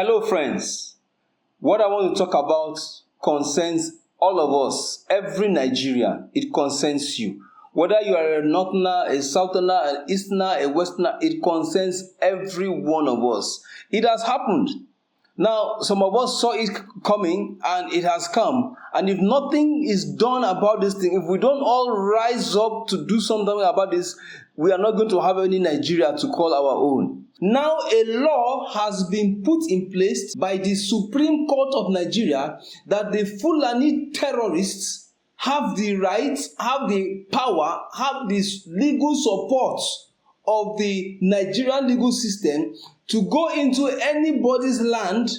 Hello friends, what I want to talk about concerns all of us, every Nigerian. It concerns you. Whether you are a northerner, a southerner, an easterner, a westerner, it concerns every one of us. It has happened. Now, some of us saw it coming and it has come. And if nothing is done about this thing, if we don't all rise up to do something about this, we are not going to have any Nigeria to call our own. Now, a law has been put in place by the Supreme Court of Nigeria that the Fulani terrorists have the right, have the power, have this legal support of the Nigerian legal system to go into anybody's land,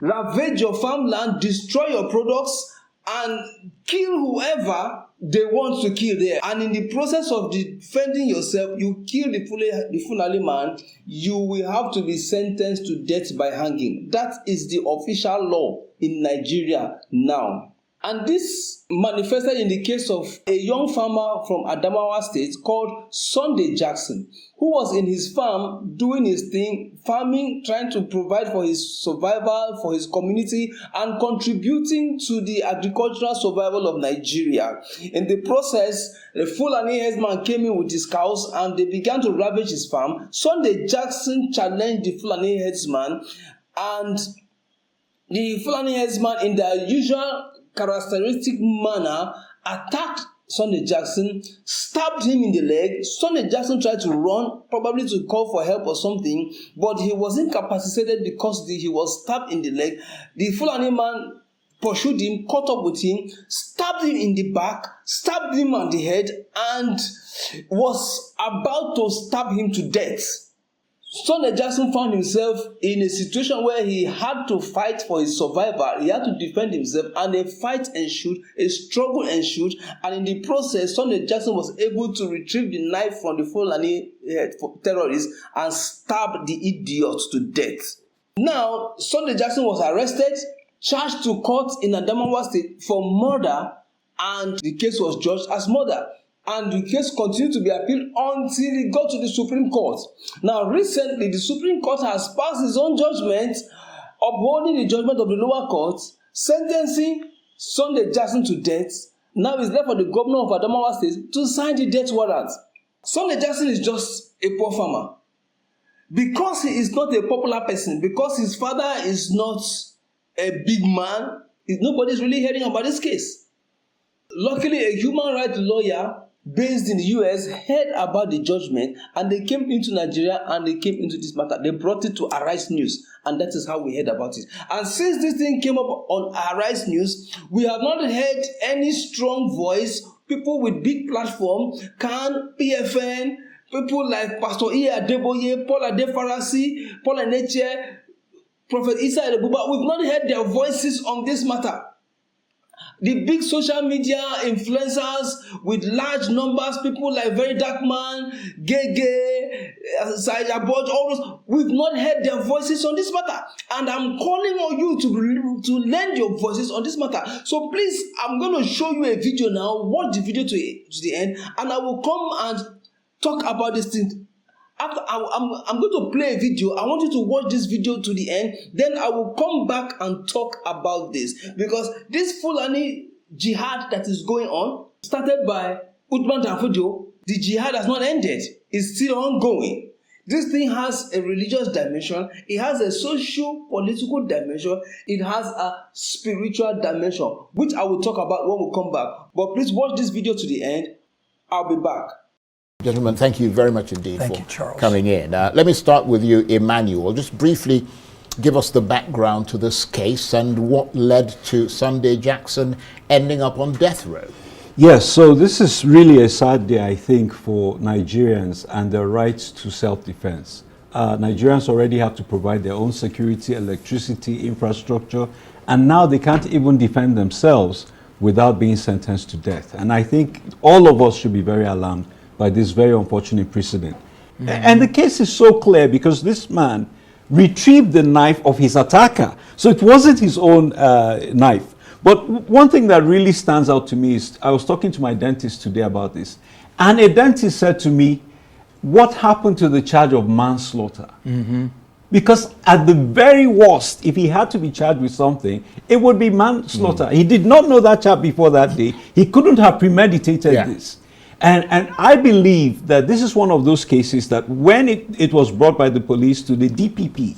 ravage your farmland, destroy your products, and kill whoever they want to kill there. And in the process of defending yourself, you kill the Fulani man, you will have to be sentenced to death by hanging. That is the official law in Nigeria now. And this manifested in the case of a young farmer from Adamawa State called Sunday Jackson, who was in his farm doing his thing, farming, trying to provide for his survival, for his community, and contributing to the agricultural survival of Nigeria. In the process, the Fulani herdsman came in with his cows and they began to ravage his farm. Sunday Jackson challenged the Fulani herdsman, and the Fulani herdsman, in their usual characteristic manner, attacked Sunday Jackson, stabbed him in the leg. Sunday Jackson tried to run, probably to call for help or something, but he was incapacitated because he was stabbed in the leg. The Fulani man pursued him, caught up with him, stabbed him in the back, stabbed him on the head, and was about to stab him to death. Sunday Jackson found himself in a situation where he had to fight for his survival. He had to defend himself, and a fight ensued, a struggle ensued, and in the process, Sunday Jackson was able to retrieve the knife from the Fulani terrorists and stab the idiot to death. Now, Sunday Jackson was arrested, charged to court in Adamawa State for murder, and the case was judged as murder. And the case continued to be appealed until it got to the Supreme Court. Now, recently, the Supreme Court has passed its own judgment, upholding the judgment of the lower court, sentencing Sunday Jackson to death. Now it's left for the governor of Adamawa State to sign the death warrant. Sunday Jackson is just a poor farmer. Because he is not a popular person, because his father is not a big man, nobody is really hearing about this case. Luckily, a human rights lawyer based in the US heard about the judgment, and they came into Nigeria and they came into this matter. They brought it to Arise News, and that is how we heard about it. And since this thing came up on Arise News, we have not heard any strong voice, people with big platform, Khan, PFN, people like Pastor E. Adeboye, Paul Adefarasi, Paul Eneche, Prophet Isa Elebuba. We've not heard their voices on this matter. The big social media influencers with large numbers, people like Very Dark Man, Gege, Saija Bodge, all those, we've not heard their voices on this matter. And I'm calling on you to lend your voices on this matter. So please, I'm going to show you a video now. Watch the video to the end, and I will come and talk about this thing. After I'm going to play a video. I want you to watch this video to the end. Then I will come back and talk about this. Because this Fulani jihad that is going on, started by Uthman Danfodio, the jihad has not ended. It's still ongoing. This thing has a religious dimension. It has a socio-political dimension. It has a spiritual dimension, which I will talk about when we come back. But please watch this video to the end. I'll be back. Gentlemen, thank you very much indeed for coming in. Let me start with you, Emmanuel. Just briefly give us the background to this case and what led to Sunday Jackson ending up on death row. Yes, so this is really a sad day, I think, for Nigerians and their rights to self-defense. Nigerians already have to provide their own security, electricity, infrastructure, and now they can't even defend themselves without being sentenced to death. And I think all of us should be very alarmed by this very unfortunate precedent. Mm-hmm. And the case is so clear because this man retrieved the knife of his attacker. So it wasn't his own knife. But one thing that really stands out to me is, I was talking to my dentist today about this, and a dentist said to me, what happened to the charge of manslaughter? Mm-hmm. Because at the very worst, if he had to be charged with something, it would be manslaughter. He did not know that chap before that day. He couldn't have premeditated this. And I believe that this is one of those cases that when it was brought by the police to the DPP,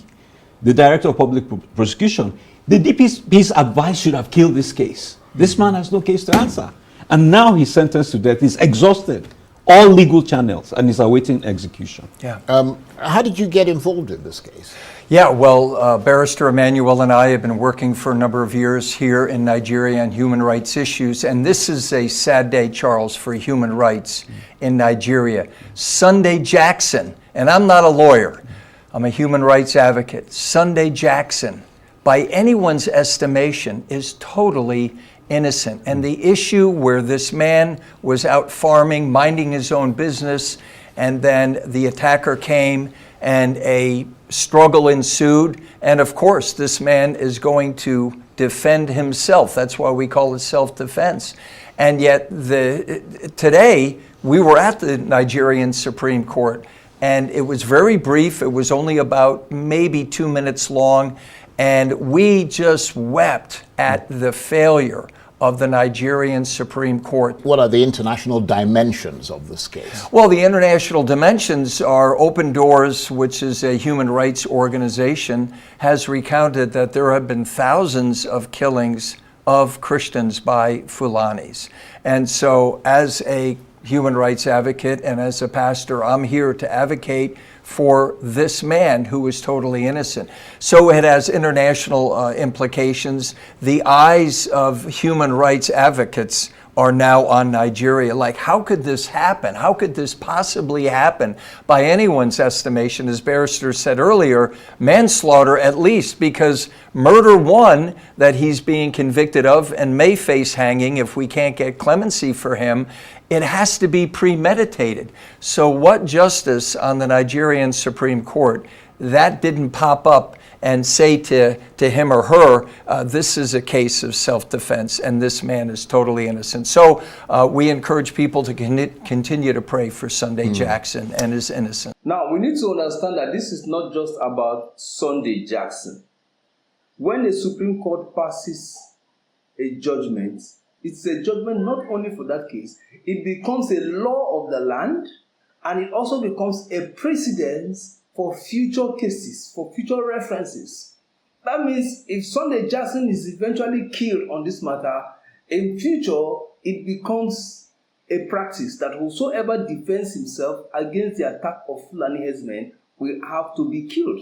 the Director of Public Prosecution, the DPP's advice should have killed this case. This man has no case to answer. And now he's sentenced to death. He's exhausted all legal channels and is awaiting execution. How did you get involved in this case? Yeah, well, Barrister Emmanuel and I have been working for a number of years here in Nigeria on human rights issues, and this is a sad day, Charles, for human rights in Nigeria. Sunday Jackson, and I'm not a lawyer, I'm a human rights advocate. Sunday Jackson, by anyone's estimation, is totally innocent. And the issue where this man was out farming, minding his own business, and then the attacker came and a struggle ensued. And of course, this man is going to defend himself. That's why we call it self-defense. And yet today, we were at the Nigerian Supreme Court, and it was very brief. It was only about maybe 2 minutes long. And we just wept at the failure of the Nigerian Supreme Court. What are the international dimensions of this case? Well, the international dimensions are Open Doors, which is a human rights organization, has recounted that there have been thousands of killings of Christians by Fulanis. And so as a human rights advocate and as a pastor, I'm here to advocate for this man who is totally innocent. So it has international implications. The eyes of human rights advocates are now on Nigeria. Like, how could this happen? How could this possibly happen? By anyone's estimation, as Barrister said earlier, manslaughter at least, because murder one that he's being convicted of and may face hanging if we can't get clemency for him, it has to be premeditated. So what justice on the Nigerian Supreme Court, that didn't pop up and say to him or her, this is a case of self-defense and this man is totally innocent. So we encourage people to continue to pray for Sunday Jackson and his innocence. Now, we need to understand that this is not just about Sunday Jackson. When the Supreme Court passes a judgment, it's a judgment not only for that case, it becomes a law of the land, and it also becomes a precedence for future cases, for future references. That means if Sunday Jackson is eventually killed on this matter, in future it becomes a practice that whosoever defends himself against the attack of Fulani herdsmen will have to be killed.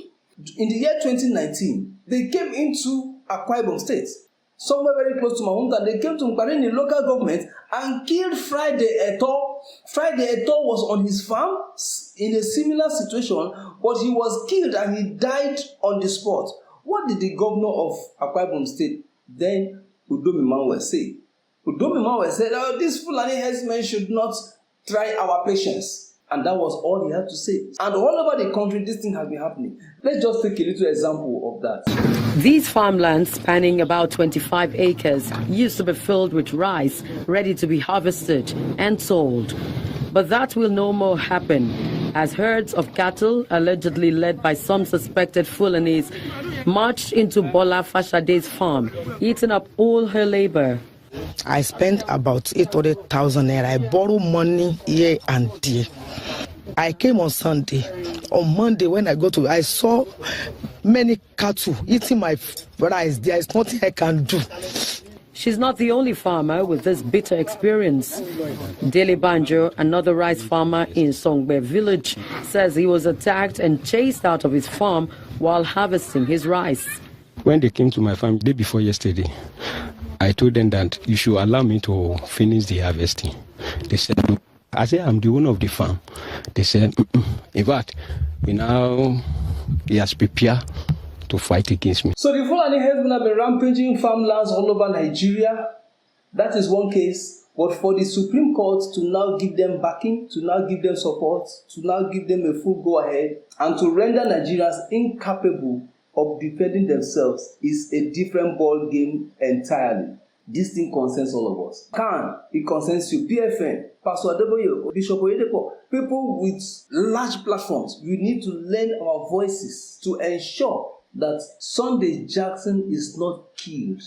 In the year 2019, they came into Akwa Ibom State, somewhere very close to my hometown. They came to Mkpareni local government and killed Friday Eto. Friday Eto was on his farm in a similar situation, but he was killed and he died on the spot. What did the governor of Akwa Ibom State, then Udomi Manwe, say? Udomi Manwe said, oh, these Fulani herdsmen should not try our patience. And that was all he had to say. And all over the country, this thing has been happening. Let's just take a little example of that. These farmlands, spanning about 25 acres, used to be filled with rice, ready to be harvested and sold. But that will no more happen, as herds of cattle, allegedly led by some suspected Fulanis, marched into Bola Fashade's farm, eating up all her labor. I spent about 800,000 naira. I borrowed money here and there. I came on Sunday. On Monday, when I saw many cattle eating my rice. There is nothing I can do. She's not the only farmer with this bitter experience. Dele Banjo, another rice farmer in Songbe village, says he was attacked and chased out of his farm while harvesting his rice. When they came to my farm the day before yesterday, I told them that you should allow me to finish the harvesting. They said, no. I said, I'm the owner of the farm. They said, in fact, he has prepared to fight against me. So the Fulani herdsmen have been rampaging farmlands all over Nigeria. That is one case. But for the Supreme Court to now give them backing, to now give them support, to now give them a full go-ahead, and to render Nigerians incapable of defending themselves is a different ball game entirely. This thing concerns all of us. Can, it concerns you. PFN, Pastor Adeboye, Bishop Oyedepo, people with large platforms, we need to lend our voices to ensure that Sunday Jackson is not killed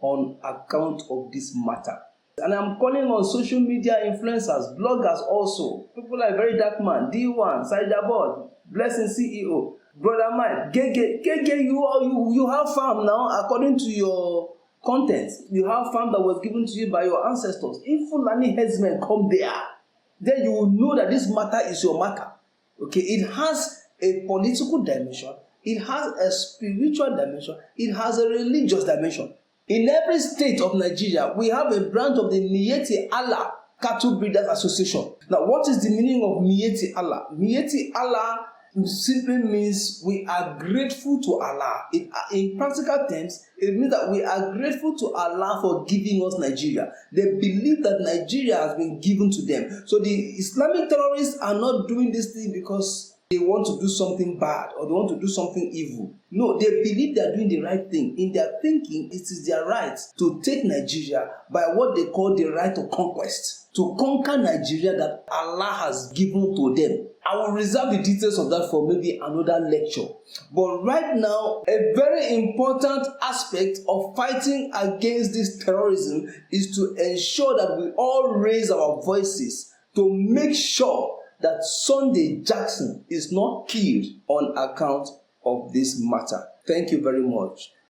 on account of this matter. And I'm calling on social media influencers, bloggers also, people like Very Dark Man, D1, Saidabod, Blessing CEO, Brother Mike, Gege, you have farm now according to your content. You have farm that was given to you by your ancestors. If Fulani headsmen come there, then you will know that this matter is your matter. Okay, it has a political dimension, it has a spiritual dimension, it has a religious dimension. In every state of Nigeria, we have a branch of the Miyetti Allah Cattle Breeders Association. Now, what is the meaning of Miyetti Allah? Miyetti Allah simply means we are grateful to Allah. In practical terms, it means that we are grateful to Allah for giving us Nigeria. They believe that Nigeria has been given to them. So the Islamic terrorists are not doing this thing because they want to do something bad or they want to do something evil. No, they believe they are doing the right thing. In their thinking, it is their right to take Nigeria by what they call the right of conquest, to conquer Nigeria that Allah has given to them. I will reserve the details of that for maybe another lecture. But right now, a very important aspect of fighting against this terrorism is to ensure that we all raise our voices to make sure that Sunday Jackson is not killed on account of this matter. Thank you very much.